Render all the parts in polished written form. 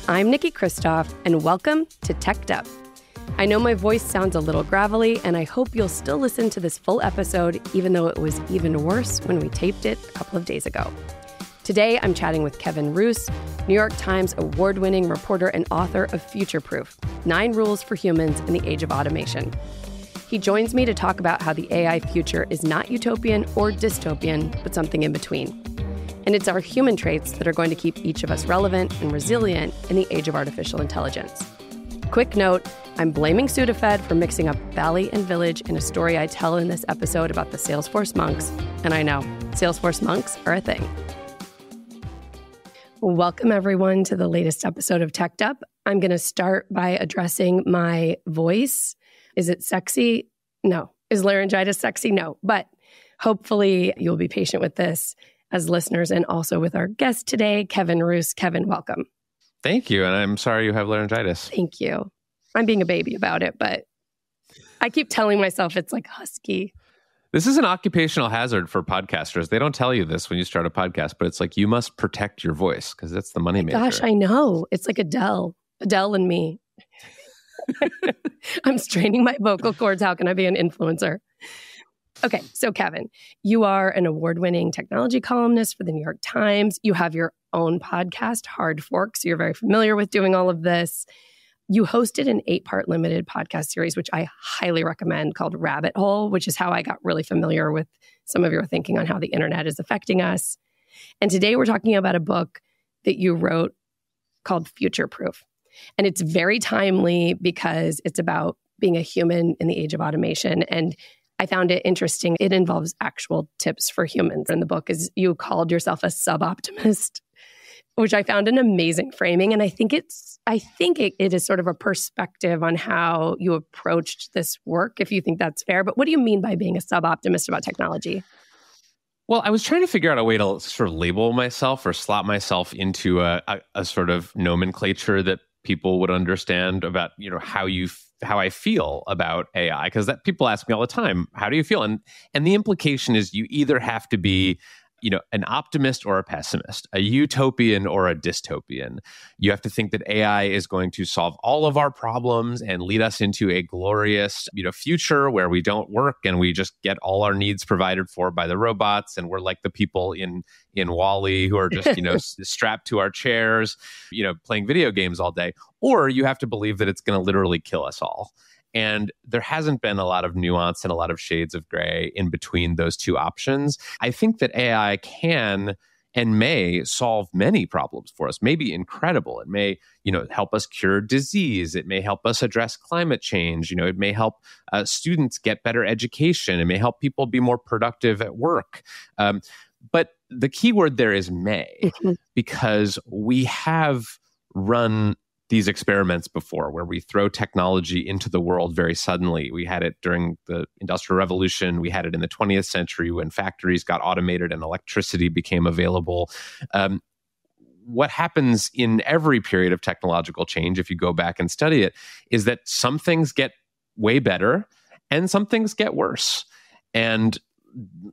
I'm Nikki Kristoff, and welcome to Teched Up. I know my voice sounds a little gravelly, and I hope you'll still listen to this full episode, even though it was even worse when we taped it a couple of days ago. Today, I'm chatting with Kevin Roose, New York Times award-winning reporter and author of Futureproof, 9 Rules for Humans in the Age of Automation. He joins me to talk about how the AI future is not utopian or dystopian, but something in between. And it's our human traits that are going to keep each of us relevant and resilient in the age of artificial intelligence. Quick note, I'm blaming Sudafed for mixing up Valley and Village in a story I tell in this episode about the Salesforce monks. And I know, Salesforce monks are a thing. Welcome, everyone, to the latest episode of Teched Up. I'm going to start by addressing my voice. Is it sexy? No. Is laryngitis sexy? No. But hopefully you'll be patient with this as listeners and also with our guest today, Kevin Roose. Kevin, welcome. Thank you. And I'm sorry you have laryngitis. Thank you. I'm being a baby about it, but I keep telling myself it's like husky. This is an occupational hazard for podcasters. They don't tell you this when you start a podcast, but it's like you must protect your voice because that's the moneymaker. Gosh, I know. It's like Adele and me. I'm straining my vocal cords. How can I be an influencer? Okay, so Kevin, you are an award-winning technology columnist for the New York Times. You have your own podcast, Hard Fork, so you're very familiar with doing all of this. You hosted an 8-part limited podcast series, which I highly recommend, called Rabbit Hole, which is how I got really familiar with some of your thinking on how the internet is affecting us. And today we're talking about a book that you wrote called Futureproof. And it's very timely because it's about being a human in the age of automation. And I found it interesting. It involves actual tips for humans. In the book, is you called yourself a sub-optimist, which I found an amazing framing. And I think it is sort of a perspective on how you approached this work, if you think that's fair. But what do you mean by being a sub-optimist about technology? Well, I was trying to figure out a way to sort of label myself or slot myself into a sort of nomenclature that people would understand about, how I feel about AI. Because that people ask me all the time, how do you feel? And the implication is you either have to be an optimist or a pessimist, a utopian or a dystopian. You have to think that AI is going to solve all of our problems and lead us into a glorious, future where we don't work and we just get all our needs provided for by the robots. And we're like the people in WALL-E who are just, strapped to our chairs, playing video games all day. Or you have to believe that it's going to literally kill us all. And there hasn't been a lot of nuance and a lot of shades of gray in between those two options. I think that AI can and may solve many problems for us, may be incredible. It may, help us cure disease. It may help us address climate change. It may help students get better education. It may help people be more productive at work. But the key word there is may, because we have run these experiments before where we throw technology into the world very suddenly. We had it during the Industrial Revolution. We had it in the 20th century when factories got automated and electricity became available. What happens in every period of technological change, if you go back and study it, is that some things get way better and some things get worse. And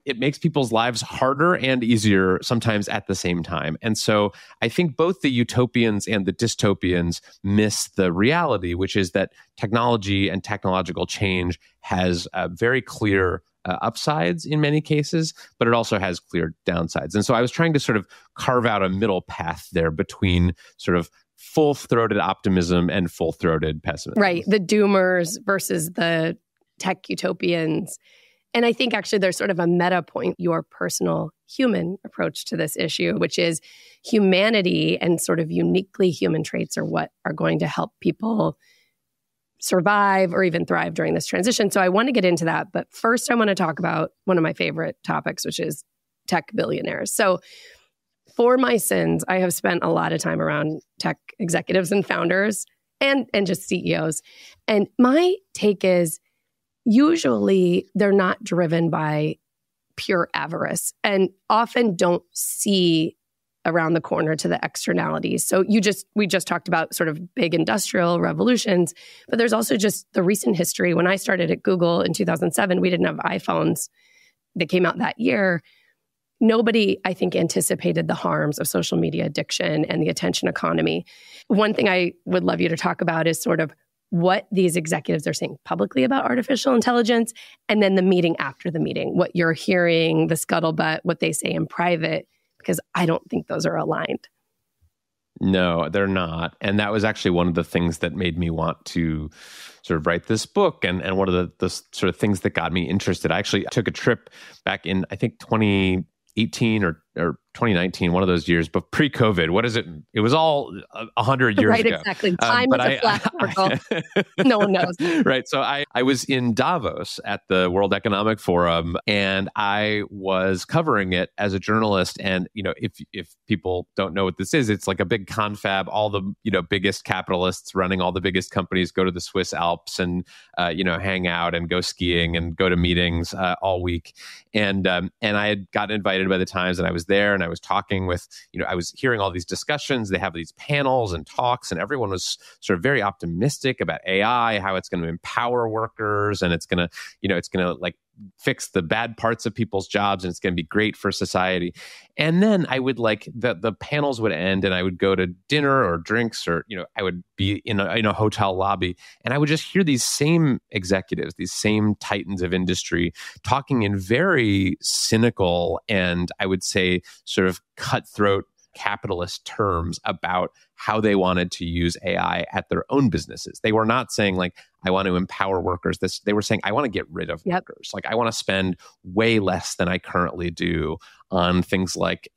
it makes people's lives harder and easier sometimes at the same time. And so I think both the utopians and the dystopians miss the reality, which is that technology and technological change has very clear upsides in many cases, but it also has clear downsides. And so I was trying to sort of carve out a middle path there between sort of full-throated optimism and full-throated pessimism. Right. The doomers versus the tech utopians. And I think actually there's sort of a meta point, your personal human approach to this issue, which is humanity and sort of uniquely human traits are what are going to help people survive or even thrive during this transition. So I want to get into that. But first, I want to talk about one of my favorite topics, which is tech billionaires. So for my sins, I have spent a lot of time around tech executives and founders and just CEOs. And my take is, usually they're not driven by pure avarice and often don't see around the corner to the externalities. So we just talked about sort of big industrial revolutions, but there's also just the recent history. When I started at Google in 2007, we didn't have iPhones that came out that year. nobody, I think, anticipated the harms of social media addiction and the attention economy. One thing I would love you to talk about is sort of what these executives are saying publicly about artificial intelligence, and then the meeting after the meeting, what you're hearing, the scuttlebutt, what they say in private, because I don't think those are aligned. No, they're not. And that was actually one of the things that made me want to sort of write this book. And one of the sort of things that got me interested. I actually took a trip back in, I think, 2018 or 2019, one of those years, but pre-COVID. What is it? It was all 100 years ago. Right, exactly. Time is a flat circle. No one knows. Right. So I was in Davos at the World Economic Forum, and I was covering it as a journalist. And, if people don't know what this is, it's like a big confab. All the, biggest capitalists running all the biggest companies go to the Swiss Alps and, hang out and go skiing and go to meetings all week. And I had gotten invited by the Times, and I was there, and I was talking with, I was hearing all these discussions. They have these panels and talks, and everyone was sort of very optimistic about AI, how it's going to empower workers, and it's going to, like fix the bad parts of people's jobs, and it's going to be great for society. And then I would the panels would end, and I would go to dinner or drinks, or I would be in a hotel lobby, and I would just hear these same executives, these same titans of industry, talking in very cynical and, I would say, sort of cutthroat capitalist terms about how they wanted to use AI at their own businesses. They were not saying I want to empower workers. They were saying, I want to get rid of workers. I want to spend way less than I currently do on things like,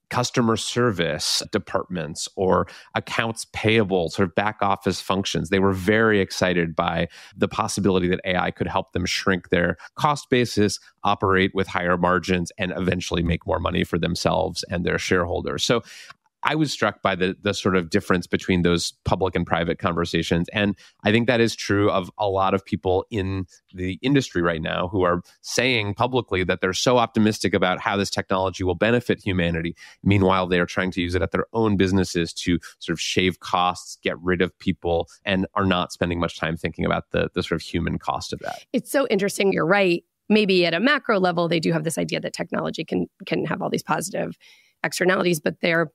customer service departments or accounts payable, sort of back office functions. They were very excited by the possibility that AI could help them shrink their cost basis, operate with higher margins, and eventually make more money for themselves and their shareholders. So I was struck by the sort of difference between those public and private conversations. And I think that is true of a lot of people in the industry right now who are saying publicly that they're so optimistic about how this technology will benefit humanity. Meanwhile, they are trying to use it at their own businesses to sort of shave costs, get rid of people, and are not spending much time thinking about the sort of human cost of that. It's so interesting. You're right. Maybe at a macro level, they do have this idea that technology can have all these positive externalities, but they're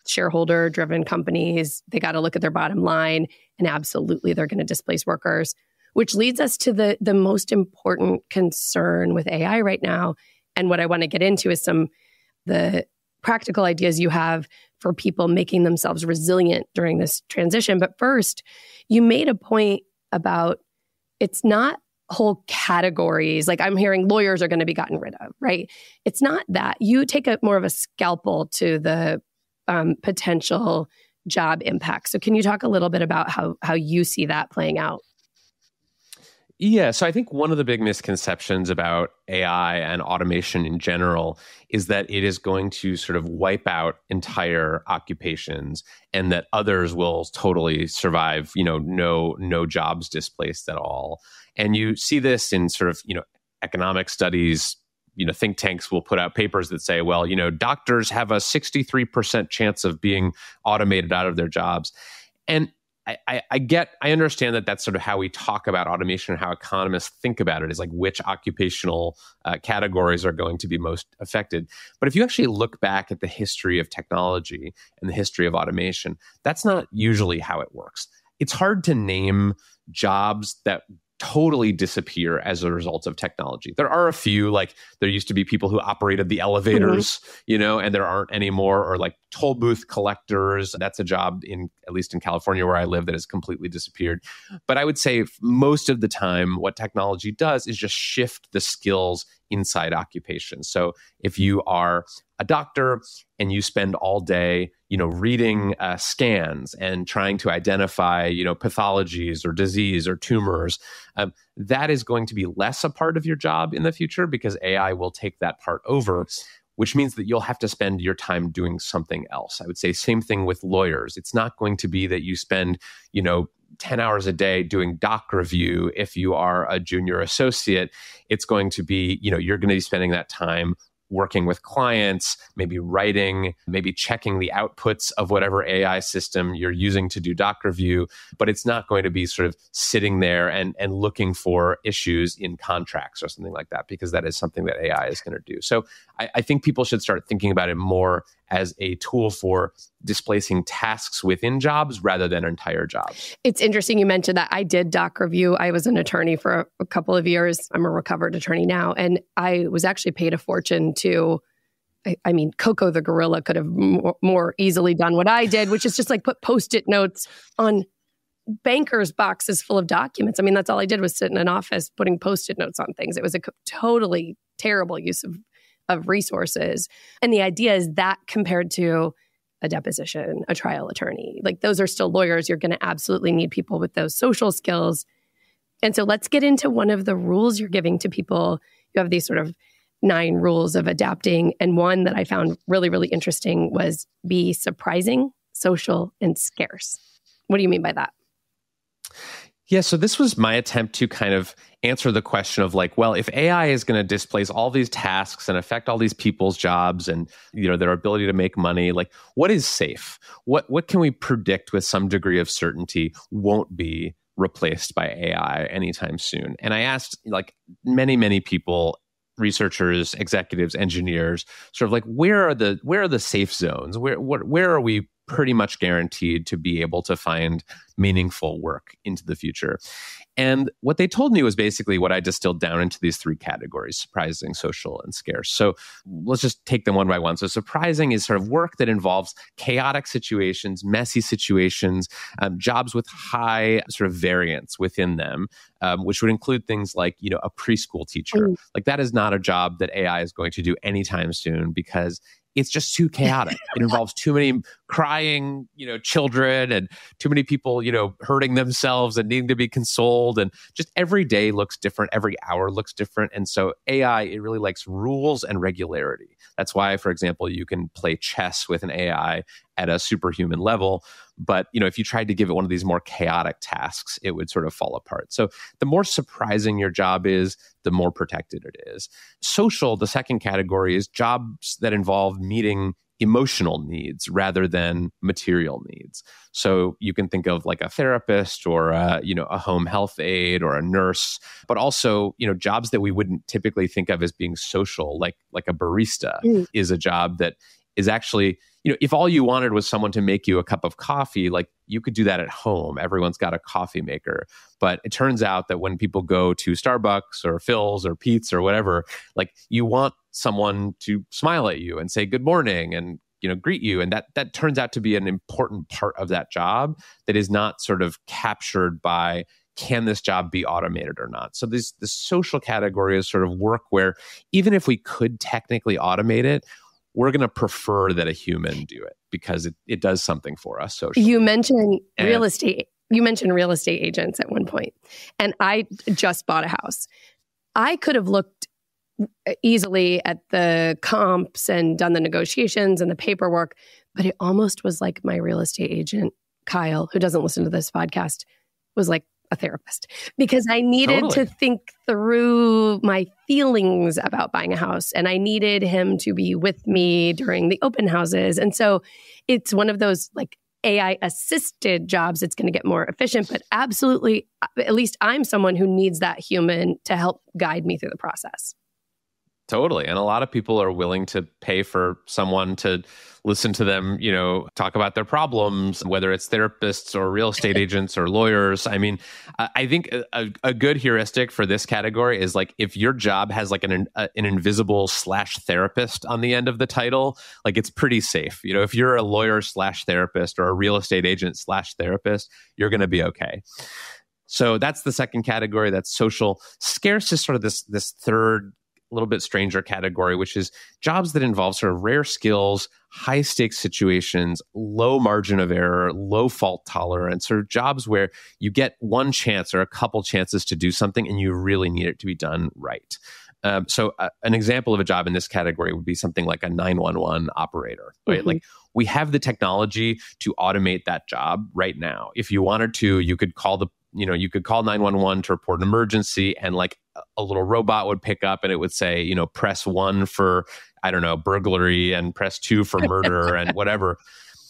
shareholder-driven companies. They got to look at their bottom line, and absolutely they're going to displace workers, which leads us to the most important concern with AI right now. And what I want to get into is the practical ideas you have for people making themselves resilient during this transition. But first, you made a point about it's not whole categories. Like I'm hearing lawyers are going to be gotten rid of, right? It's not that. You take more of a scalpel to the potential job impact. So can you talk a little bit about how you see that playing out? Yeah, so I think one of the big misconceptions about AI and automation in general is that it is going to sort of wipe out entire occupations and that others will totally survive, no jobs displaced at all. And you see this in sort of, economic studies. Think tanks will put out papers that say, well, doctors have a 63% chance of being automated out of their jobs. And I understand that that's sort of how we talk about automation and how economists think about it is like which occupational categories are going to be most affected. But if you actually look back at the history of technology and the history of automation, that's not usually how it works. It's hard to name jobs that totally disappear as a result of technology. There are a few, like there used to be people who operated the elevators, and there aren't anymore, or like toll booth collectors. That's a job at least in California where I live that has completely disappeared. But I would say most of the time what technology does is just shift the skills inside occupations. So if you are a doctor and you spend all day, reading scans and trying to identify, pathologies or disease or tumors, that is going to be less a part of your job in the future because AI will take that part over, which means that you'll have to spend your time doing something else. I would say same thing with lawyers. It's not going to be that you spend, 10 hours a day doing doc review if you are a junior associate. It's going to be, you're going to be spending that time working with clients, maybe writing, maybe checking the outputs of whatever AI system you're using to do doc review, but it's not going to be sort of sitting there and looking for issues in contracts or something like that, because that is something that AI is going to do. So I think people should start thinking about it more as a tool for displacing tasks within jobs rather than entire jobs. It's interesting you mentioned that. I did doc review. I was an attorney for a couple of years. I'm a recovered attorney now. And I was actually paid a fortune to, I mean, Coco the gorilla could have more easily done what I did, which is just like put Post-it notes on bankers' boxes full of documents. I mean, that's all I did was sit in an office putting Post-it notes on things. It was a totally terrible use of resources. And the idea is that compared to a deposition, a trial attorney, like those are still lawyers. You're going to absolutely need people with those social skills. And so let's get into one of the rules you're giving to people. You have these sort of 9 rules of adapting. And one that I found really, really interesting was be surprising, social, and scarce. What do you mean by that? Yeah, so this was my attempt to kind of answer the question of like, well, if AI is going to displace all these tasks and affect all these people's jobs and, you know, their ability to make money, like what is safe? What can we predict with some degree of certainty won't be replaced by AI anytime soon? And I asked like many people, researchers, executives, engineers, sort of like where are the safe zones? Where are we pretty much guaranteed to be able to find meaningful work into the future? And what they told me was basically what I distilled down into these 3 categories: surprising, social, and scarce. So let's just take them one by one. So surprising is sort of work that involves chaotic situations, messy situations, jobs with high sort of variance within them, which would include things like, you know, a preschool teacher. Like that is not a job that AI is going to do anytime soon because it's just too chaotic. It involves too many crying, you know, children and too many people, you know, hurting themselves and needing to be consoled. And just every day looks different. Every hour looks different. And so AI, it really likes rules and regularity. That's why, for example, you can play chess with an AI at a superhuman level. But, you know, if you tried to give it one of these more chaotic tasks, it would sort of fall apart. So the more surprising your job is, the more protected it is. Social, the second category, is jobs that involve meeting emotional needs rather than material needs. So you can think of like a therapist or a home health aide or a nurse, but also, you know, jobs that we wouldn't typically think of as being social, like a barista is a job that is actually, you know, if all you wanted was someone to make you a cup of coffee, like you could do that at home. Everyone's got a coffee maker. But it turns out that when people go to Starbucks or Phil's or Pete's or whatever, like you want someone to smile at you and say good morning and, you know, greet you. And that turns out to be an important part of that job that is not sort of captured by, can this job be automated or not? So this social category is sort of work where even if we could technically automate it, we're going to prefer that a human do it because it does something for us socially. You mentioned real estate. You mentioned real estate agents at one point, and I just bought a house. I could have looked easily at the comps and done the negotiations and the paperwork, but it almost was like my real estate agent, Kyle, who doesn't listen to this podcast, was like a therapist because I needed to think through my feelings about buying a house, and I needed him to be with me during the open houses. And so it's one of those like AI assisted jobs. It's going to get more efficient, but absolutely, at least I'm someone who needs that human to help guide me through the process. Totally. And a lot of people are willing to pay for someone to listen to them, you know, talk about their problems, whether it's therapists or real estate agents or lawyers. I mean, I think a good heuristic for this category is like if your job has like an invisible /therapist on the end of the title, like it's pretty safe. You know, if you're a lawyer /therapist or a real estate agent /therapist, you're going to be okay. So that's the second category. That's social. Scarce is sort of this third, a little bit stranger category, which is jobs that involve sort of rare skills, high stakes situations, low margin of error, low fault tolerance, sort of jobs where you get one chance or a couple chances to do something and you really need it to be done right. So an example of a job in this category would be something like a 911 operator, right? Mm-hmm. Like we have the technology to automate that job right now. If you wanted to, you could call 911 to report an emergency and like a little robot would pick up and it would say, you know, press 1 for I don't know, burglary and press 2 for murder and whatever.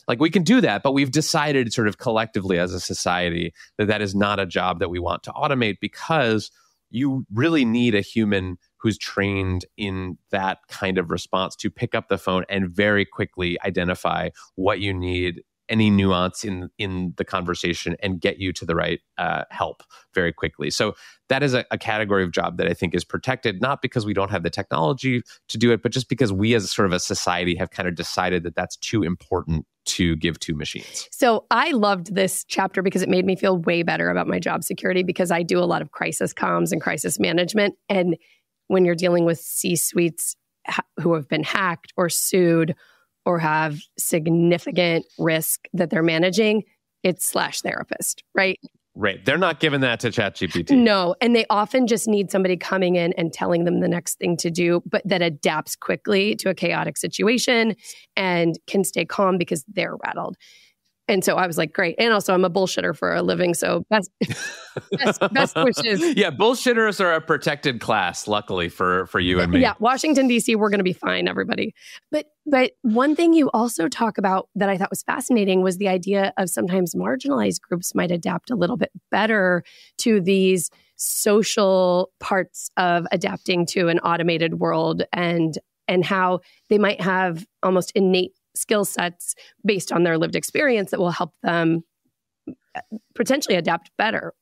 Like we can do that, but we've decided sort of collectively as a society that that is not a job that we want to automate, because you really need a human who's trained in that kind of response to pick up the phone and very quickly identify what you need, any nuance in the conversation, and get you to the right help very quickly. So that is a category of job that I think is protected, not because we don't have the technology to do it, but just because we as sort of a society have kind of decided that that's too important to give to machines. So I loved this chapter because it made me feel way better about my job security, because I do a lot of crisis comms and crisis management. And when you're dealing with C-suites who have been hacked or sued or have significant risk that they're managing, it's /therapist, right? Right. They're not giving that to ChatGPT. No. And they often just need somebody coming in and telling them the next thing to do, but that adapts quickly to a chaotic situation and can stay calm because they're rattled. And so I was like, great. And also I'm a bullshitter for a living. So best wishes. Yeah, bullshitters are a protected class, luckily for you and me. Yeah, Washington, D.C., we're going to be fine, everybody. But one thing you also talk about that I thought was fascinating was the idea of sometimes marginalized groups might adapt a little bit better to these social parts of adapting to an automated world, and how they might have almost innate skill sets based on their lived experience that will help them potentially adapt better.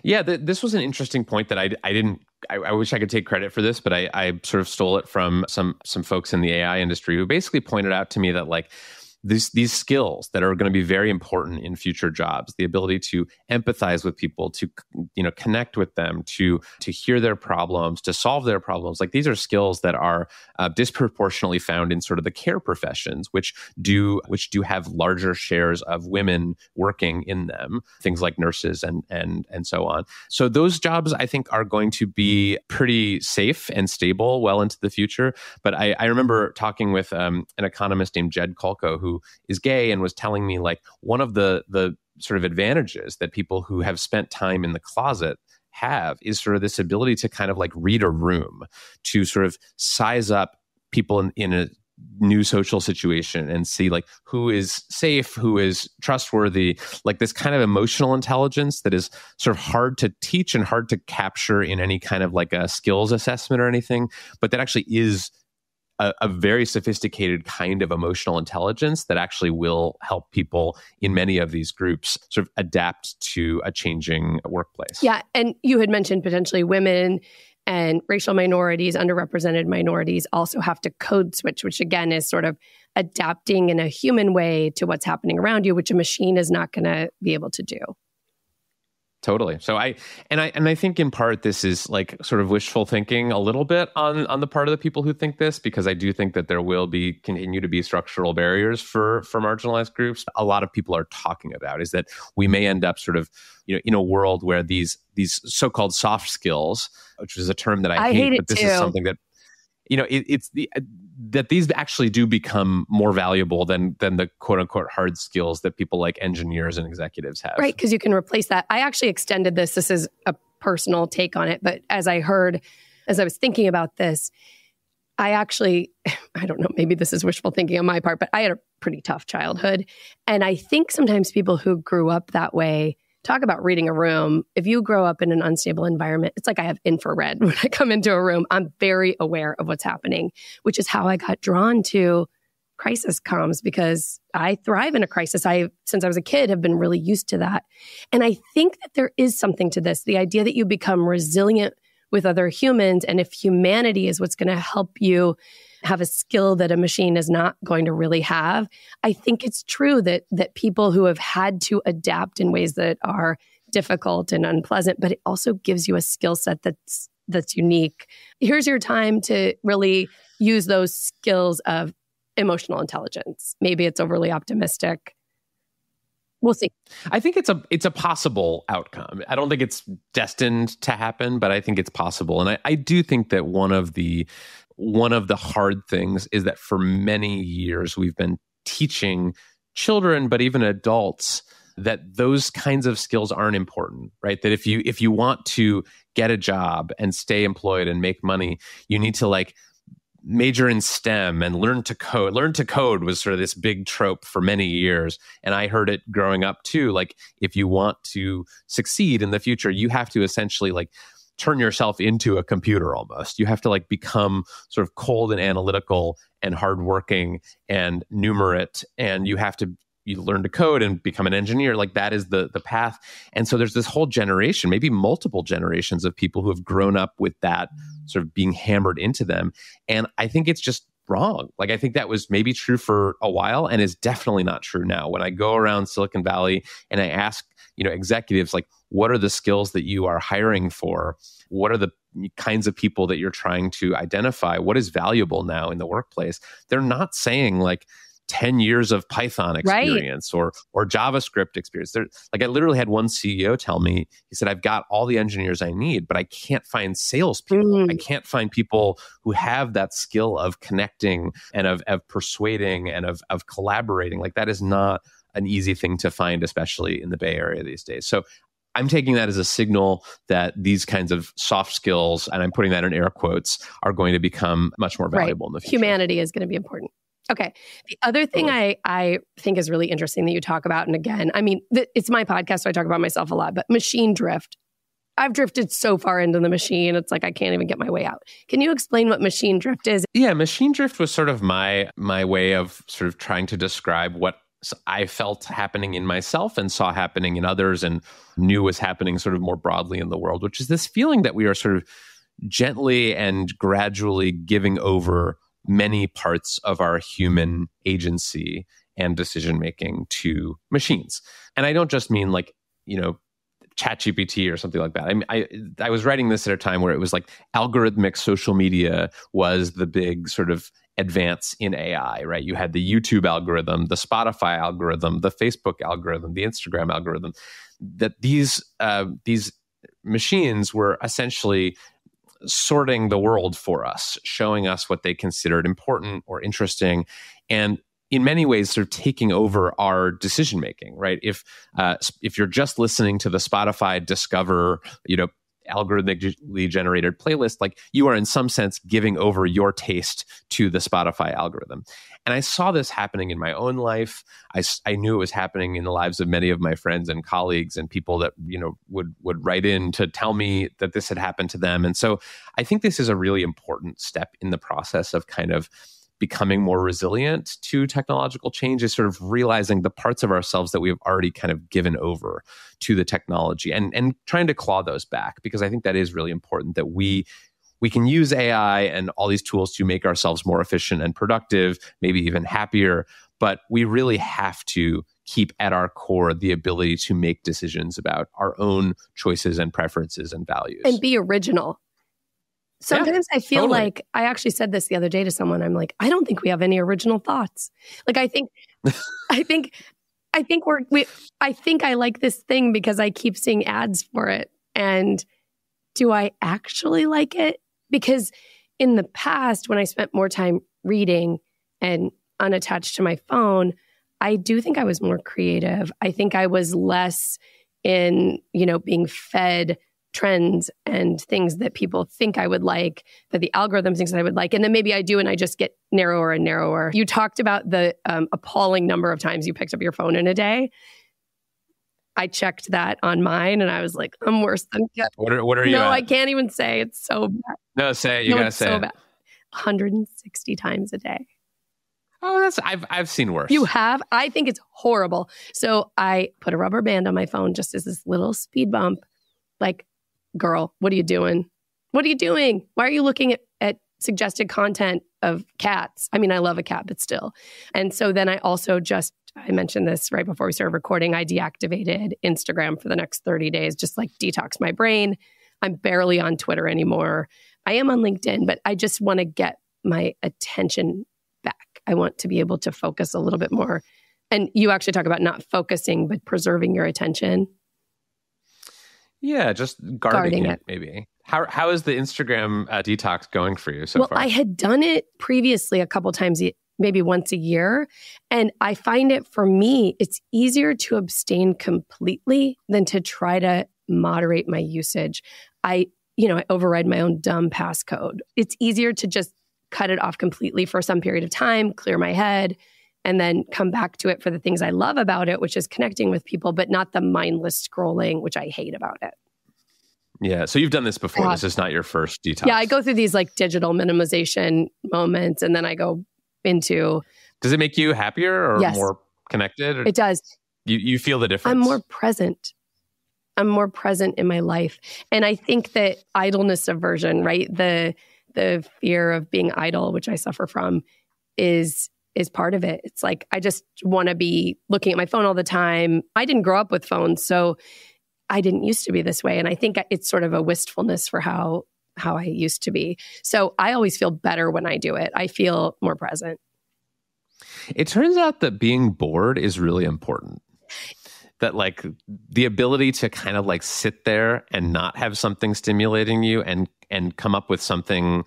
Yeah, this was an interesting point that I wish I could take credit for this, but I sort of stole it from some folks in the AI industry who basically pointed out to me that like these skills that are going to be very important in future jobs, the ability to empathize with people, to connect with them, to hear their problems, to solve their problems, like these are skills that are disproportionately found in sort of the care professions, which do have larger shares of women working in them, things like nurses and so on. So those jobs I think are going to be pretty safe and stable well into the future. But I remember talking with an economist named Jed Kolko, who is gay, and was telling me like one of the sort of advantages that people who have spent time in the closet have is sort of this ability to kind of like read a room, to sort of size up people in a new social situation and see like who is safe, who is trustworthy, like this kind of emotional intelligence that is sort of hard to teach and hard to capture in any kind of like a skills assessment or anything, but that actually is a very sophisticated kind of emotional intelligence that actually will help people in many of these groups sort of adapt to a changing workplace. Yeah. And you had mentioned potentially women and racial minorities, underrepresented minorities also have to code switch, which again is sort of adapting in a human way to what's happening around you, which a machine is not going to be able to do. Totally. So I think in part this is like sort of wishful thinking a little bit on the part of the people who think this, because I do think that there will continue to be structural barriers for marginalized groups. A lot of people are talking about is that we may end up sort of in a world where these so-called soft skills, which is a term that I hate, but this is something that that these actually do become more valuable than the quote unquote hard skills that people like engineers and executives have. Right, because you can replace that. I actually extended this. This is a personal take on it, but as I was thinking about this, I don't know, maybe this is wishful thinking on my part, but I had a pretty tough childhood. And I think sometimes people who grew up that way, talk about reading a room. If you grow up in an unstable environment, it's like I have infrared. When I come into a room, I'm very aware of what's happening, which is how I got drawn to crisis comms, because I thrive in a crisis. Since I was a kid, have been really used to that. And I think that there is something to this, the idea that you become resilient with other humans. And if humanity is what's going to help you have a skill that a machine is not going to really have, I think it's true that people who have had to adapt in ways that are difficult and unpleasant, but it also gives you a skill set that's unique. Here's your time to really use those skills of emotional intelligence. Maybe it's overly optimistic. We'll see. I think it's a possible outcome. I don't think it's destined to happen, but I think it's possible. And I do think that one of the hard things is that for many years we've been teaching children, but even adults, that those kinds of skills aren't important, right? That if you want to get a job and stay employed and make money, you need to like major in STEM and learn to code. Learn to code was sort of this big trope for many years. And I heard it growing up too. Like, if you want to succeed in the future, you have to essentially like turn yourself into a computer almost. You have to like become sort of cold and analytical and hardworking and numerate. And you learn to code and become an engineer. Like, that is the path. And so there's this whole generation, maybe multiple generations of people who have grown up with that sort of being hammered into them. And I think it's just wrong. Like, I think that was maybe true for a while and is definitely not true now. When I go around Silicon Valley and I ask, executives, like, what are the skills that you are hiring for? What are the kinds of people that you're trying to identify? What is valuable now in the workplace? They're not saying like 10 years of Python experience or JavaScript experience. Like, I literally had one CEO tell me, he said, I've got all the engineers I need, but I can't find salespeople. I can't find people who have that skill of connecting and of persuading and of collaborating. Like, that is not an easy thing to find, especially in the Bay Area these days. So I'm taking that as a signal that these kinds of soft skills, and I'm putting that in air quotes, are going to become much more valuable in the future. Humanity is going to be important. Okay. The other thing I think is really interesting that you talk about, and again, I mean, it's my podcast, so I talk about myself a lot, but machine drift. I've drifted so far into the machine, it's like I can't even get my way out. Can you explain what machine drift is? Yeah, machine drift was sort of my way of sort of trying to describe what I felt happening in myself and saw happening in others and knew was happening sort of more broadly in the world, which is this feeling that we are sort of gently and gradually giving over many parts of our human agency and decision-making to machines. And I don't just mean like, ChatGPT or something like that. I mean, I was writing this at a time where it was like algorithmic social media was the big sort of advance in AI, right? You had the YouTube algorithm, the Spotify algorithm, the Facebook algorithm, the Instagram algorithm. That these machines were essentially sorting the world for us, showing us what they considered important or interesting, and in many ways sort of taking over our decision making, right? If you're just listening to the Spotify Discover, algorithmically generated playlist, like, you are in some sense giving over your taste to the Spotify algorithm. And I saw this happening in my own life. I knew it was happening in the lives of many of my friends and colleagues and people that, would write in to tell me that this had happened to them. And so I think this is a really important step in the process of kind of becoming more resilient to technological change, is sort of realizing the parts of ourselves that we have already kind of given over to the technology and trying to claw those back, because I think that is really important, that we can use AI and all these tools to make ourselves more efficient and productive, maybe even happier, but we really have to keep at our core the ability to make decisions about our own choices and preferences and values. And be original. Sometimes I feel like, I actually said this the other day to someone, I'm like, I don't think we have any original thoughts. Like, I think I like this thing because I keep seeing ads for it. And do I actually like it? Because in the past, when I spent more time reading and unattached to my phone, I do think I was more creative. I think I was less in, being fed trends and things that people think I would like, that the algorithm thinks that I would like. And then maybe I do, and I just get narrower and narrower. You talked about the appalling number of times you picked up your phone in a day. I checked that on mine and I was like, I'm worse than Kevin. What are you at? I can't even say. It's so bad. No, say it. You gotta say so it. Bad. 160 times a day. Oh, I've seen worse. You have? I think it's horrible. So I put a rubber band on my phone just as this little speed bump. Like, girl, what are you doing? What are you doing? Why are you looking at suggested content of cats? I mean, I love a cat, but still. And so then I also I mentioned this right before we started recording, I deactivated Instagram for the next 30 days, just like detox my brain. I'm barely on Twitter anymore. I am on LinkedIn, but I just want to get my attention back. I want to be able to focus a little bit more. And you actually talk about not focusing, but preserving your attention. Yeah, just guarding it, maybe. How is the Instagram detox going for you so far? Well, I had done it previously a couple times, maybe once a year. And I find it, for me, it's easier to abstain completely than to try to moderate my usage. I override my own dumb passcode. It's easier to just cut it off completely for some period of time, clear my head, and then come back to it for the things I love about it, which is connecting with people, but not the mindless scrolling, which I hate about it. Yeah. So you've done this before. This is not your first detox. Yeah, I go through these like digital minimization moments, and then I go into... Does it make you happier or yes, more connected? Or it does. You feel the difference? I'm more present. I'm more present in my life. And I think that idleness aversion, right? The fear of being idle, which I suffer from, is part of it. It's like, I just want to be looking at my phone all the time. I didn't grow up with phones, so I didn't used to be this way. And I think it's sort of a wistfulness for how I used to be. So I always feel better when I do it. I feel more present. It turns out that being bored is really important. That like the ability to kind of like sit there and not have something stimulating you and come up with something,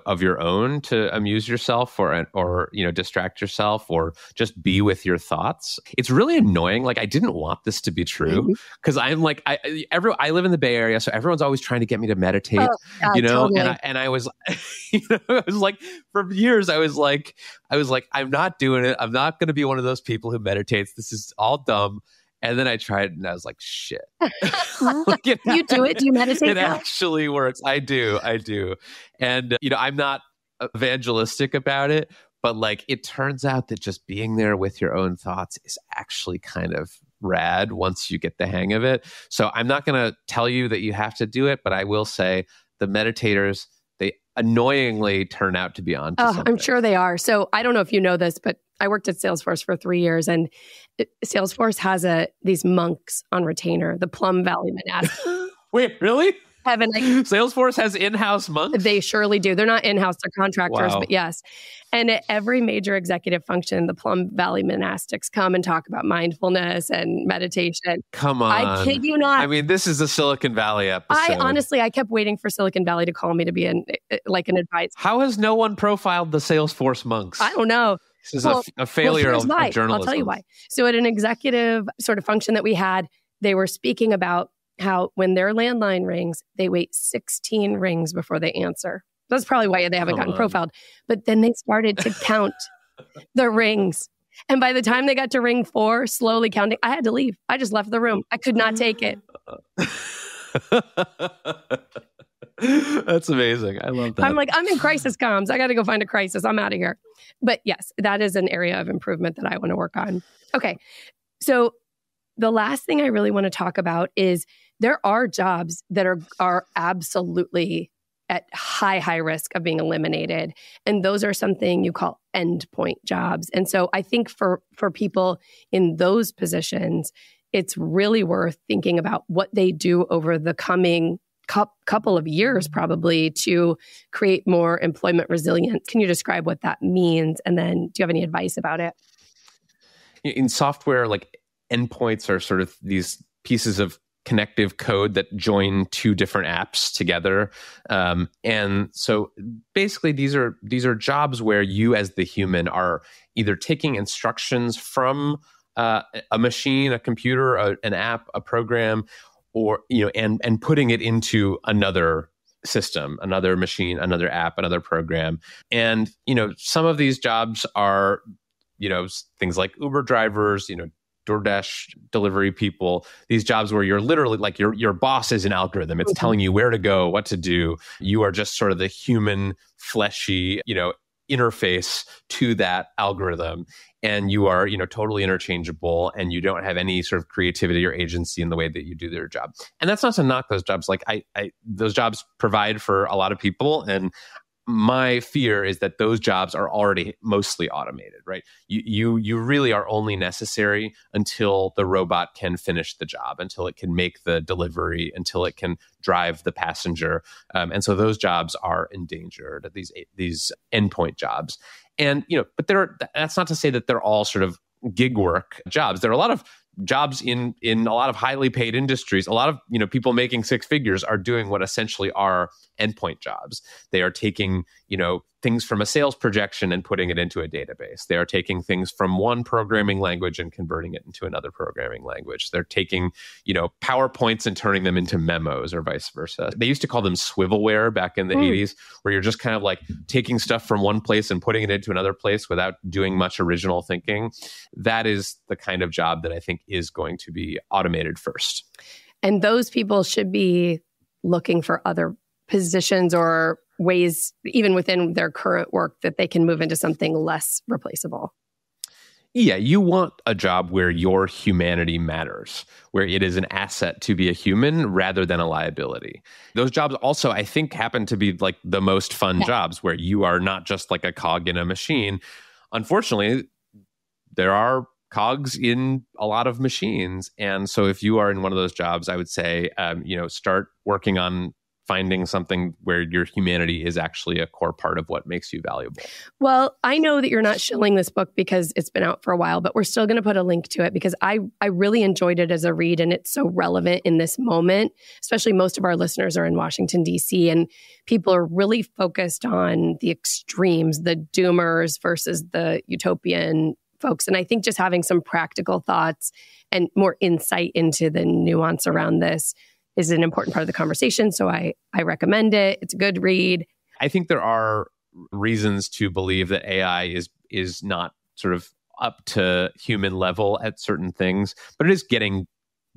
of your own to amuse yourself or distract yourself or just be with your thoughts. It's really annoying. Like, I didn't want this to be true because I'm like, I live in the Bay Area, so everyone's always trying to get me to meditate, totally. and I was, I was like, for years, I was like, I'm not doing it. I'm not going to be one of those people who meditates. This is all dumb. And then I tried and I was like, shit. Like, you do it? Do you meditate? It actually works. I do. And, I'm not evangelistic about it, but like, it turns out that just being there with your own thoughts is actually kind of rad once you get the hang of it. So I'm not going to tell you that you have to do it, but I will say the meditators, they annoyingly turn out to be on to something. I'm sure they are. So I don't know if you know this, but I worked at Salesforce for 3 years, and Salesforce has these monks on retainer, the Plum Valley monastics. Wait, really? Kevin, Salesforce has in-house monks? They surely do. They're not in-house, they're contractors, but yes. And at every major executive function, the Plum Valley monastics come and talk about mindfulness and meditation. Come on. I kid you not. I mean, this is a Silicon Valley episode. I kept waiting for Silicon Valley to call me to be an advisor. How has no one profiled the Salesforce monks? I don't know. This is a failure of journalism. I'll tell you why. So at an executive sort of function that we had, they were speaking about how when their landline rings, they wait 16 rings before they answer. That's probably why they haven't gotten profiled. But then they started to count the rings. And by the time they got to ring 4, slowly counting, I had to leave. I just left the room. I could not take it. That's amazing. I love that. I'm like, I'm in crisis comms. I got to go find a crisis. I'm out of here. But yes, that is an area of improvement that I want to work on. Okay. So the last thing I really want to talk about is there are jobs that are absolutely at high risk of being eliminated. And those are something you call endpoint jobs. And so I think for people in those positions, it's really worth thinking about what they do over the coming couple of years probably to create more employment resilience. Can you describe what that means? And then do you have any advice about it? In software, like endpoints are sort of these pieces of connective code that join two different apps together. And so basically these are jobs where you as the human are either taking instructions from a machine, a computer, an app, a program, or and putting it into another system, another machine, another app, another program. And some of these jobs are things like Uber drivers, DoorDash delivery people, these jobs where you're literally like your boss is an algorithm. It's telling you where to go, what to do. You are just sort of the human fleshy, interface to that algorithm. And you are, totally interchangeable, and you don't have any sort of creativity or agency in the way that you do their job. And that's not to knock those jobs. Like those jobs provide for a lot of people. And my fear is that those jobs are already mostly automated, right? You really are only necessary until the robot can finish the job, until it can make the delivery, until it can drive the passenger. And so those jobs are endangered, these endpoint jobs. And, but that's not to say that they're all sort of gig work jobs. There are a lot of jobs in a lot of highly paid industries. A lot of, people making 6 figures are doing what essentially are endpoint jobs. They are taking, things from a sales projection and putting it into a database. They are taking things from one programming language and converting it into another programming language. They're taking, PowerPoints and turning them into memos or vice versa. They used to call them swivelware back in the 80s, where you're just kind of like taking stuff from one place and putting it into another place without doing much original thinking. That is the kind of job that I think is going to be automated first. And those people should be looking for other positions or ways, even within their current work, that they can move into something less replaceable. Yeah, you want a job where your humanity matters, where it is an asset to be a human rather than a liability. Those jobs also, I think, happen to be like the most fun jobs, where you are not just like a cog in a machine. Unfortunately, there are cogs in a lot of machines. And so if you are in one of those jobs, I would say, start working on finding something where your humanity is actually a core part of what makes you valuable. Well, I know that you're not shilling this book because it's been out for a while, but we're still going to put a link to it because I really enjoyed it as a read, and it's so relevant in this moment. Especially most of our listeners are in Washington, D.C., and people are really focused on the extremes, the doomers versus the utopian folks. And I think just having some practical thoughts and more insight into the nuance around this is an important part of the conversation. So I recommend it. It's a good read. I think there are reasons to believe that AI is not sort of up to human level at certain things, but it is getting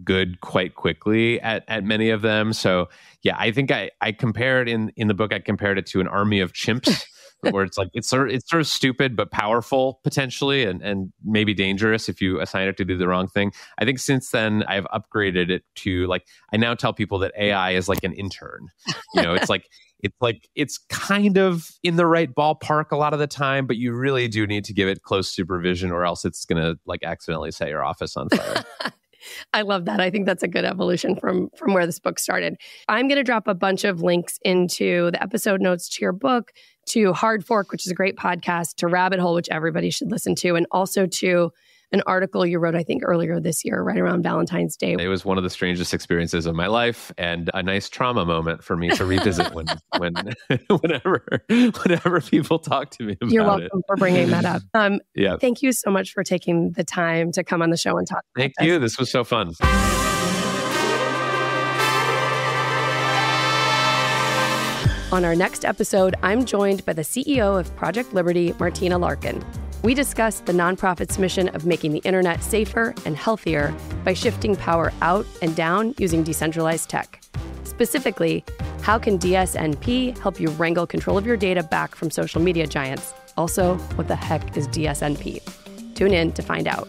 good quite quickly at many of them. So yeah, I think I compared in the book, I compared it to an army of chimps. Where it's like it's sort of stupid but powerful potentially, and maybe dangerous if you assign it to do the wrong thing. I think since then I've upgraded it to like, I now tell people that AI is like an intern. It's kind of in the right ballpark a lot of the time, but you really do need to give it close supervision, or else it's gonna like accidentally set your office on fire. I love that. I think that's a good evolution from where this book started. I'm going to drop a bunch of links into the episode notes to your book, to Hard Fork, which is a great podcast, to Rabbit Hole, which everybody should listen to, and also to an article you wrote, I think, earlier this year, right around Valentine's Day. It was one of the strangest experiences of my life, and a nice trauma moment for me to revisit whenever people talk to me about it. You're welcome for bringing that up. Yeah. Thank you so much for taking the time to come on the show and talk. Thank you. This was so fun. On our next episode, I'm joined by the CEO of Project Liberty, Martina Larkin. We discuss the nonprofit's mission of making the internet safer and healthier by shifting power out and down using decentralized tech. Specifically, how can DSNP help you wrangle control of your data back from social media giants? Also, what the heck is DSNP? Tune in to find out.